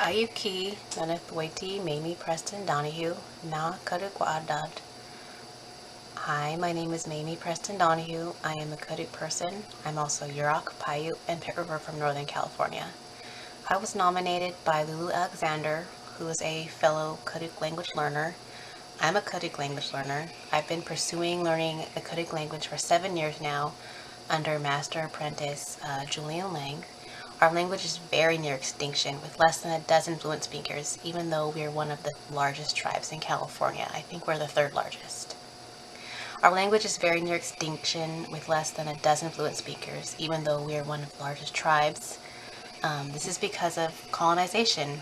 Ayuki Nanithwaiti Maymi Preston-Donahue Na Karuk. Hi, my name is Maymi Preston-Donahue. I am a Karuk person. I'm also Yurok, Paiute, and Pit River from Northern California. I was nominated by Lulu Alexander, who is a fellow Karuk language learner. I'm a Karuk language learner. I've been pursuing learning the Karuk language for 7 years now under Master Apprentice Julian Lang. Our language is very near extinction with less than a dozen fluent speakers, even though we are one of the largest tribes in California. I think we're the third largest. Our language is very near extinction with less than a dozen fluent speakers, even though we are one of the largest tribes. This is because of colonization.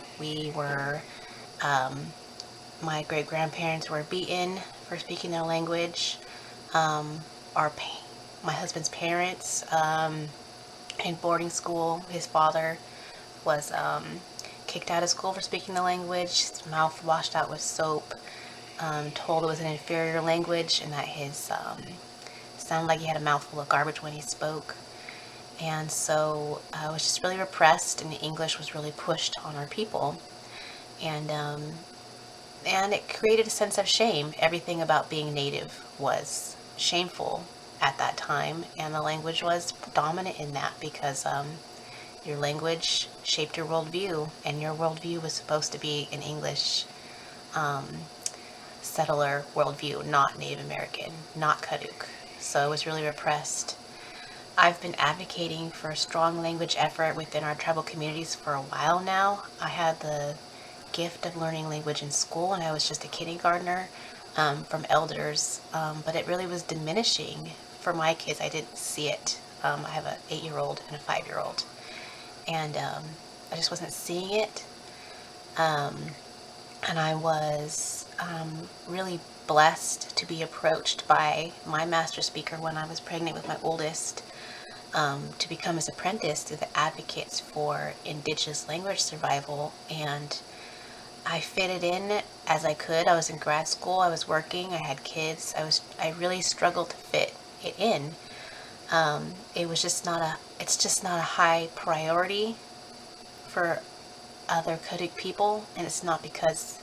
My great-grandparents were beaten for speaking their language. My husband's parents, in boarding school, his father was kicked out of school for speaking the language, his mouth washed out with soap, told it was an inferior language and that his sounded like he had a mouthful of garbage when he spoke. And so I was just really repressed, and English was really pushed on our people. And it created a sense of shame. Everything about being native was shameful at that time, and the language was dominant in that because your language shaped your worldview, and your worldview was supposed to be an English settler worldview, not Native American, not Karuk. So it was really repressed. I've been advocating for a strong language effort within our tribal communities for a while now. I had the gift of learning language in school, and I was just a kindergartner from elders, but it really was diminishing for my kids. I didn't see it. I have an 8-year-old and a 5-year-old, and I just wasn't seeing it. And I was really blessed to be approached by my master speaker when I was pregnant with my oldest, to become his apprentice to the Advocates for Indigenous Language Survival. And I fitted in as I could. I was in grad school, I was working, I had kids. I really struggled to fit it in. It's just not a high priority for other Karuk people, and it's not because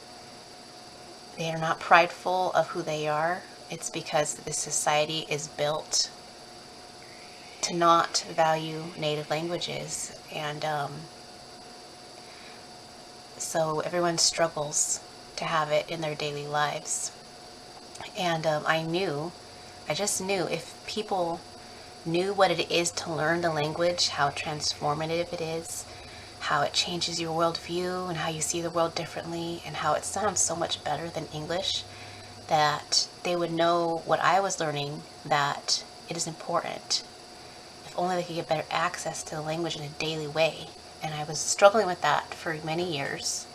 they are not prideful of who they are. It's because this society is built to not value native languages, and so everyone struggles to have it in their daily lives. And I just knew if people knew what it is to learn the language, how transformative it is, how it changes your worldview and how you see the world differently, and how it sounds so much better than English, that they would know what I was learning, that it is important. If only they could get better access to the language in a daily way. And I was struggling with that for many years.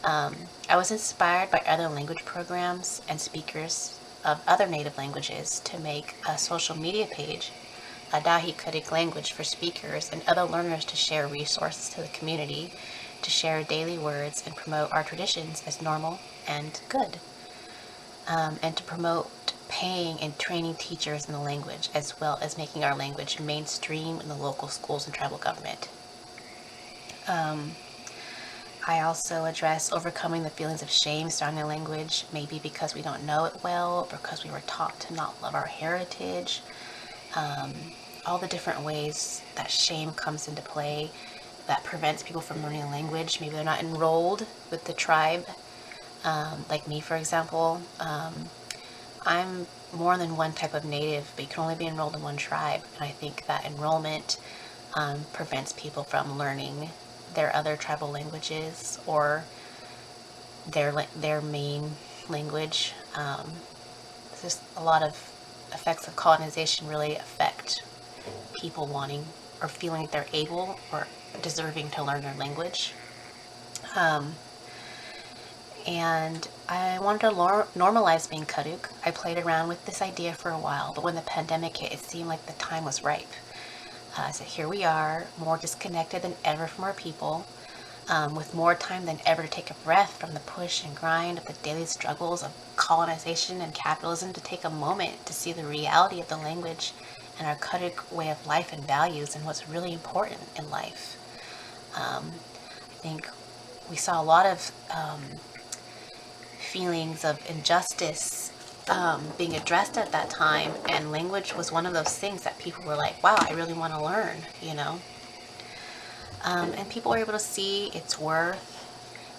I was inspired by other language programs and speakers of other native languages to make a social media page, Adahi Karuk language, for speakers and other learners to share resources to the community, to share daily words and promote our traditions as normal and good, and to promote paying and training teachers in the language, as well as making our language mainstream in the local schools and tribal government. I also address overcoming the feelings of shame surrounding language, maybe because we don't know it well, or because we were taught to not love our heritage. All the different ways that shame comes into play that prevents people from learning a language. Maybe they're not enrolled with the tribe, like me, for example. I'm more than one type of native, but you can only be enrolled in one tribe, and I think that enrollment prevents people from learning their other tribal languages or their main language. Just a lot of effects of colonization really affect people wanting or feeling like they're able or deserving to learn their language. And I wanted to normalize being Karuk. I played around with this idea for a while, but when the pandemic hit, it seemed like the time was ripe. So here we are, more disconnected than ever from our people, with more time than ever to take a breath from the push and grind of the daily struggles of colonization and capitalism, to take a moment to see the reality of the language and our Karuk way of life and values and what's really important in life. I think we saw a lot of feelings of injustice being addressed at that time, and language was one of those things that people were like, wow, I really want to learn, you know. And people were able to see its worth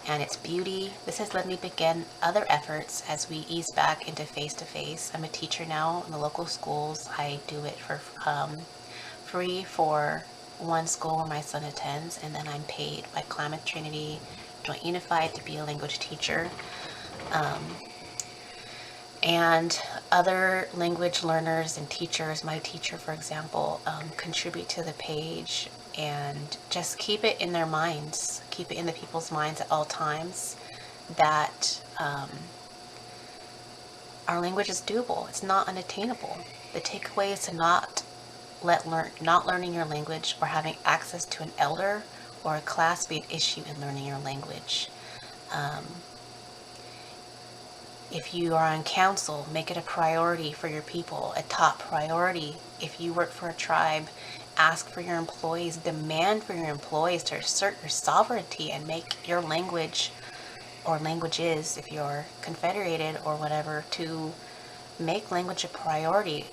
and its beauty. This has led me to begin other efforts as we ease back into face-to-face. I'm a teacher now in the local schools. I do it for free for one school where my son attends, and then I'm paid by Klamath Trinity Joint Unified to be a language teacher. And other language learners and teachers, my teacher, for example, contribute to the page, and just keep it in their minds, keep it in the people's minds at all times that our language is doable. It's not unattainable. The takeaway is to not learning your language or having access to an elder or a class be an issue in learning your language. If you are on council, make it a priority for your people, a top priority. If you work for a tribe, ask for your employees, demand for your employees to assert your sovereignty and make your language or languages, if you're confederated or whatever, to make language a priority.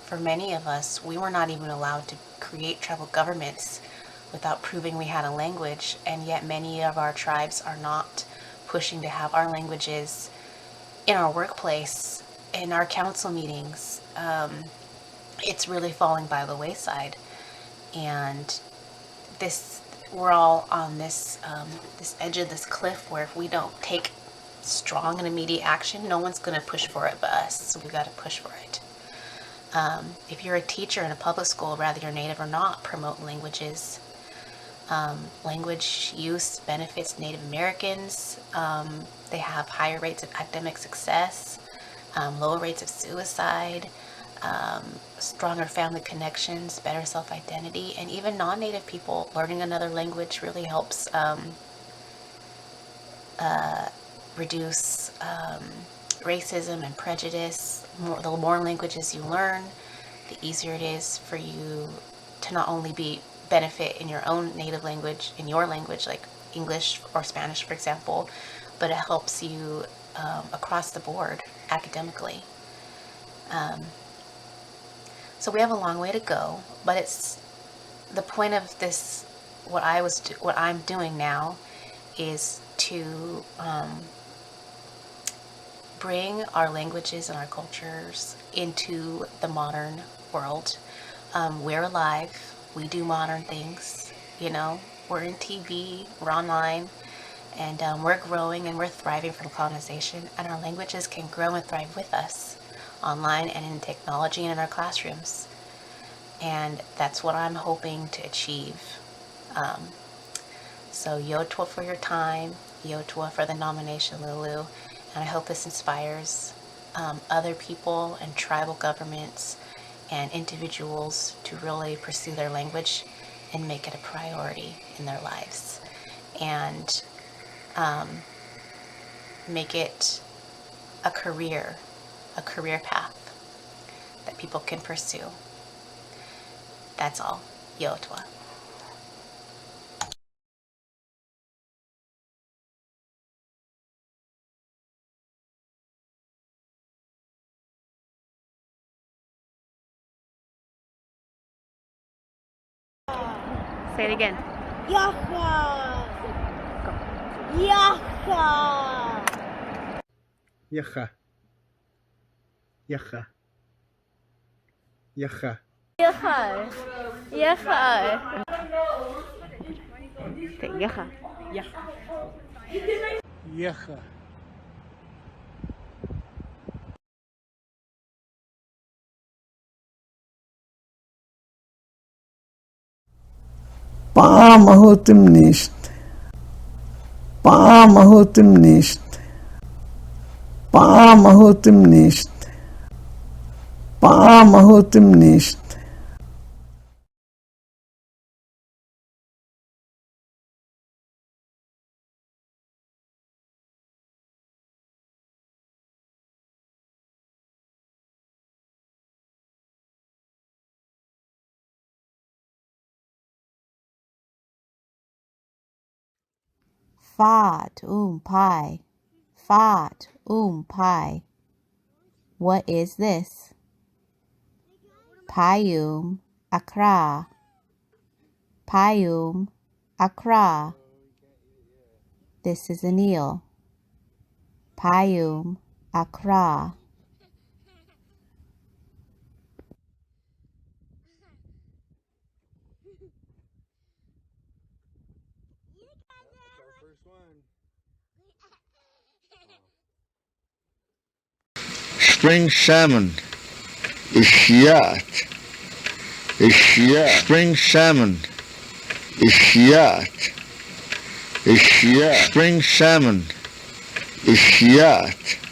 For many of us, we were not even allowed to create tribal governments without proving we had a language, and yet many of our tribes are not pushing to have our languages in our workplace, in our council meetings. It's really falling by the wayside, and we're all on this edge of this cliff where if we don't take strong and immediate action, no one's going to push for it but us. So we've got to push for it. If you're a teacher in a public school, whether you're native or not, promote languages. Language use benefits Native Americans. They have higher rates of academic success, lower rates of suicide, stronger family connections, better self-identity, and even non-native people learning another language really helps reduce racism and prejudice. The more languages you learn, the easier it is for you to not only benefit in your own native language, in your language, like English or Spanish, for example, but it helps you across the board academically. So we have a long way to go, but it's the point of this. What I'm doing now is to bring our languages and our cultures into the modern world. We're alive. We do modern things, you know. We're in TV, we're online, and we're growing and we're thriving from colonization, and our languages can grow and thrive with us online and in technology and in our classrooms. And that's what I'm hoping to achieve. So Yotwa for your time, Yotwa for the nomination, Lulu, and I hope this inspires other people and tribal governments and individuals to really pursue their language and make it a priority in their lives, and make it a career path that people can pursue. That's all. Yotwa. Say it again. Yaha! Yaha! Yaha. Yaha. Yaha. Yaha! Yaha! Say yaha. Yaha. Pamahutim nicht. Pamahutim nicht. Pamahutim nicht. Pamahutim nicht. Fat pie. Fat pie. What is this? Payum akra. Payum akra. This is an eel. Payum akra. Spring salmon is shiat. Is shiat. Spring salmon is shiat. Is shiat. Spring salmon is shiat.